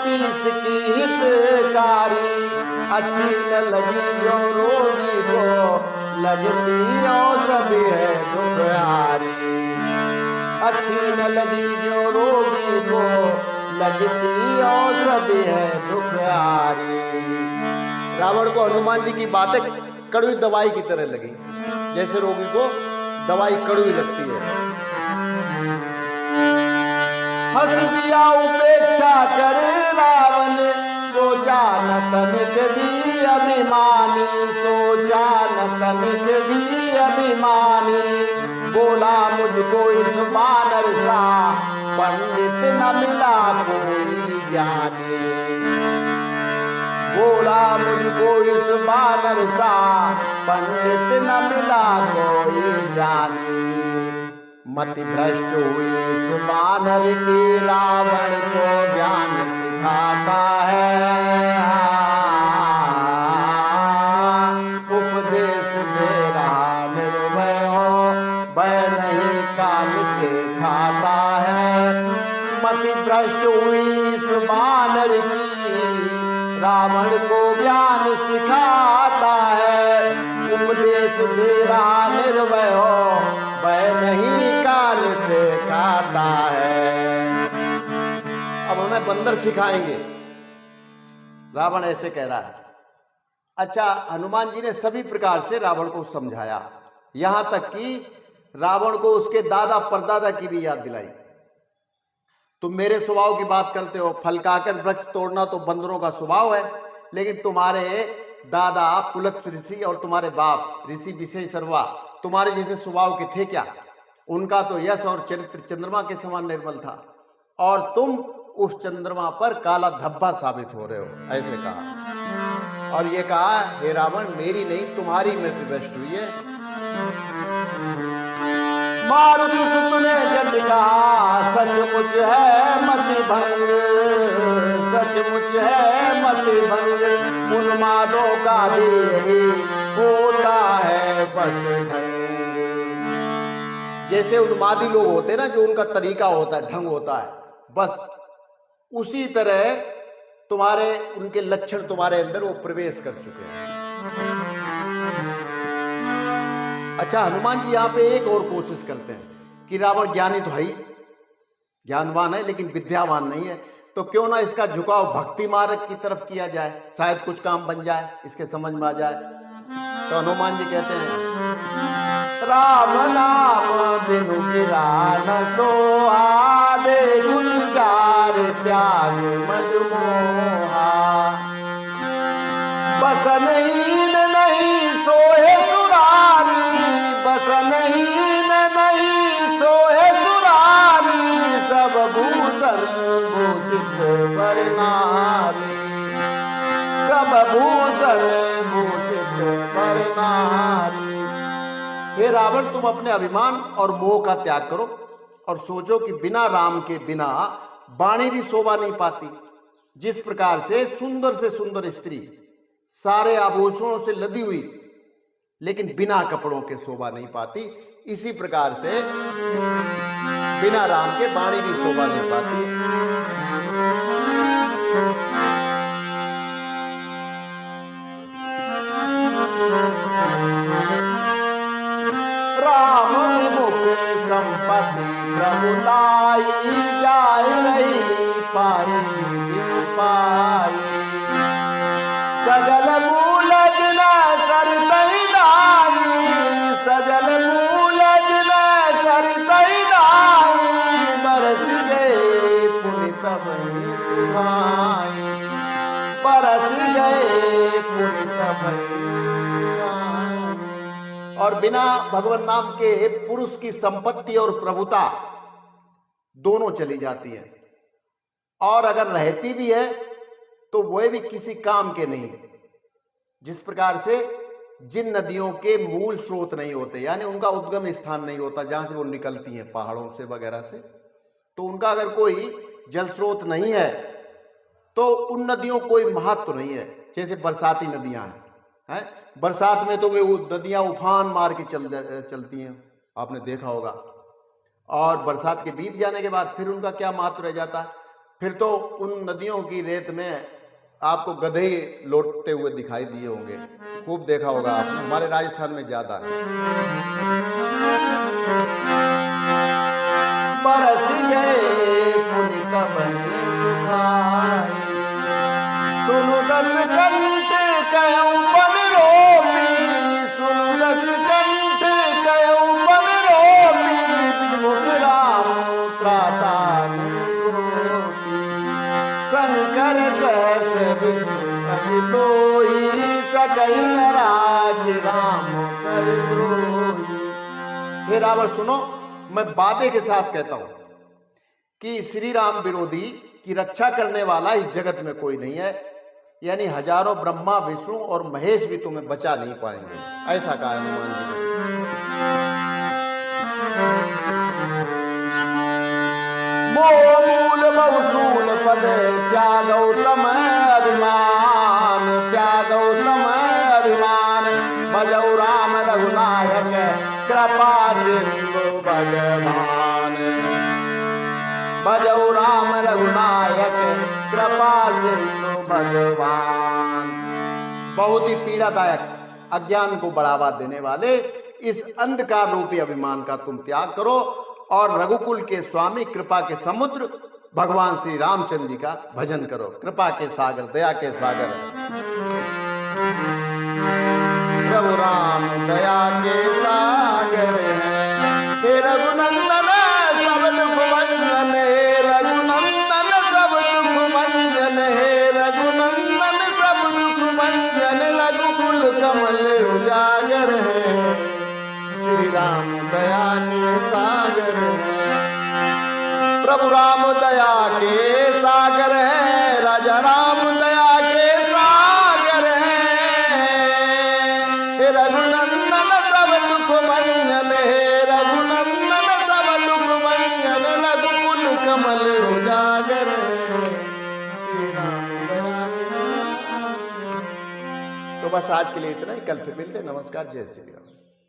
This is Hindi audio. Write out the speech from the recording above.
पीस की हितकारी, अच्छी न लगी जो रोगी को, लगती औषधि है दुखहारी। अच्छी न लगी जो रोगी को, लगती औषधि है दुखहारी। रावण को हनुमान जी की बातें कड़वी दवाई की तरह लगी, जैसे रोगी को दवाई कड़वी लगती है। हंस दिया उपेक्षा कर रावण, सोचा न तनिक भी अभिमानी, सोचा न तनिक भी अभिमानी। बोला मुझको इस वानर सा, पंडित न मिला कोई ज्ञानी। बोला मुझको इस वानर सा, पंडित न मिला कोई ज्ञानी। मति भ्रष्ट हुई इस वानर की, रावण को ज्ञान सिखाता है। उपदेश दे रहा निर्भय हो, भय नहीं काल से खाता है। मति भ्रष्ट हुई इस वानर की, रावण को ज्ञान सिखाता है। उपदेश दे रहा निर्भय हो, भय नहीं काल से खाता है। अब हमें बंदर सिखाएंगे, रावण ऐसे कह रहा है। अच्छा, हनुमान जी ने सभी प्रकार से रावण को समझाया, यहां तक कि रावण को उसके दादा परदादा की भी याद दिलाई। तुम मेरे स्वभाव की बात करते हो, फल खाकर वृक्ष तोड़ना तो बंदरों का स्वभाव है, लेकिन तुम्हारे दादा पुलत्स ऋषि और तुम्हारे बाप ऋषि विशेषरवा तुम्हारे जैसे स्वभाव के थे क्या? उनका तो यश और चरित्र चंद्रमा के समान निर्मल था, और तुम उस चंद्रमा पर काला धब्बा साबित हो रहे हो, ऐसे कहा। और ये कहा, हे रावण, मेरी नहीं तुम्हारी मृत्यु भ्रष्ट हुई है। मारुति सुतने जब कहा, सचमुच है मति भंग, सचमुच है मति भंग। उन्मादों का भी यही होता है बस ढंग। जैसे उन्मादी लोग होते हैं ना, जो उनका तरीका होता है, ढंग होता है, बस उसी तरह तुम्हारे उनके लक्षण तुम्हारे अंदर वो प्रवेश कर चुके हैं। अच्छा, हनुमान जी यहां पे एक और कोशिश करते हैं कि रावण ज्ञानी तो है ही, ज्ञानवान है, लेकिन विद्यावान नहीं है, तो क्यों ना इसका झुकाव भक्ति मार्ग की तरफ किया जाए, शायद कुछ काम बन जाए, इसके समझ में आ जाए। तो हनुमान जी कहते हैं, राम नाम बिनु गिरा न सोहा, दे गुण चार त्याग मद मोहा। बसन हीन नहीं सोहे सुरारी, बसन हीन नहीं सोहे सुरारी। सब भूषण भूषित वर नारी, सब भूषण भूषित वर नारी। हे रावण, तुम अपने अभिमान और मोह का त्याग करो और सोचो कि बिना राम के बिना वाणी भी शोभा नहीं पाती। जिस प्रकार से सुंदर स्त्री सारे आभूषणों से लदी हुई लेकिन बिना कपड़ों के शोभा नहीं पाती, इसी प्रकार से बिना राम के वाणी भी शोभा नहीं पाती। राम विमुख संपत्ति प्रभुताई, जाय नहीं पाई बिनु पाई। सजल मूलज न सरितई नाई, सजल मूलज न सरितई नाई। बरस गए पुनि तब सुहाई, बरस गए पुनि तब सुहाई। और बिना भगवान नाम के पुरुष की संपत्ति और प्रभुता दोनों चली जाती है, और अगर रहती भी है तो वह भी किसी काम के नहीं। जिस प्रकार से जिन नदियों के मूल स्रोत नहीं होते, यानी उनका उद्गम स्थान नहीं होता जहां से वो निकलती हैं, पहाड़ों से वगैरह से, तो उनका अगर कोई जल स्रोत नहीं है तो उन नदियों कोई महत्व नहीं है। जैसे बरसाती नदियां हैं, बरसात में तो वे नदियां उफान मार के चलती हैं, आपने देखा होगा, और बरसात के बीत जाने के बाद फिर उनका क्या महत्व रह जाता है। फिर तो उन नदियों की रेत में आपको गधे लौटते हुए दिखाई दिए होंगे, खूब देखा होगा आपने, हमारे राजस्थान में ज्यादा है। बरस गए पुनित बनी सुखाए, सुनु दस कंठ कयऊ बन रोपी, सुनु दस कंठ कयऊ बन रोपी, विमुख राम त्राता निरोपी, शंकर सहस विष्णु लोई, सकई राज राम कर द्रोही। हे रावण सुनो, मैं वादे के साथ कहता हूं कि श्री राम विरोधी की रक्षा करने वाला इस जगत में कोई नहीं है, यानी हजारों ब्रह्मा विष्णु और महेश भी तुम्हें बचा नहीं पाएंगे, ऐसा कहा हनुमान जी ने। मोह मूल बहुसूल पद त्यागौ तम अभिमान, त्यागौ तम अभिमान, भजौ राम रघुनायक कृपा सिंधु भगवान, भजौ राम रघुनायक कृपा सिंधु भगवान। बहुत ही पीड़ादायक अज्ञान को बढ़ावा देने वाले इस अंधकार रूपी अभिमान का तुम त्याग करो और रघुकुल के स्वामी कृपा के समुद्र भगवान श्री रामचंद्र जी का भजन करो। कृपा के सागर, दया के सागर प्रभु राम दया के सागर हैं। हे रघुनंदन सब दुख भंजन, हे रघुनंदन सब दुख भंजन, हे रघुनंदन सब दुख भंजन, रघुकुल कमल उजागर है, श्री राम दया के सागर है। प्रभु राम दया के सागर है, राजा राम दया के सागर है, हे रघुनंदन सब दुख भंजन, हे रघुनंदन सब दुख भंजन, रघुकुल कमल उजागर है, श्री राम दया के सागर। तो बस आज के लिए इतना ही, कल फिर मिलते हैं। नमस्कार, जय श्री राम।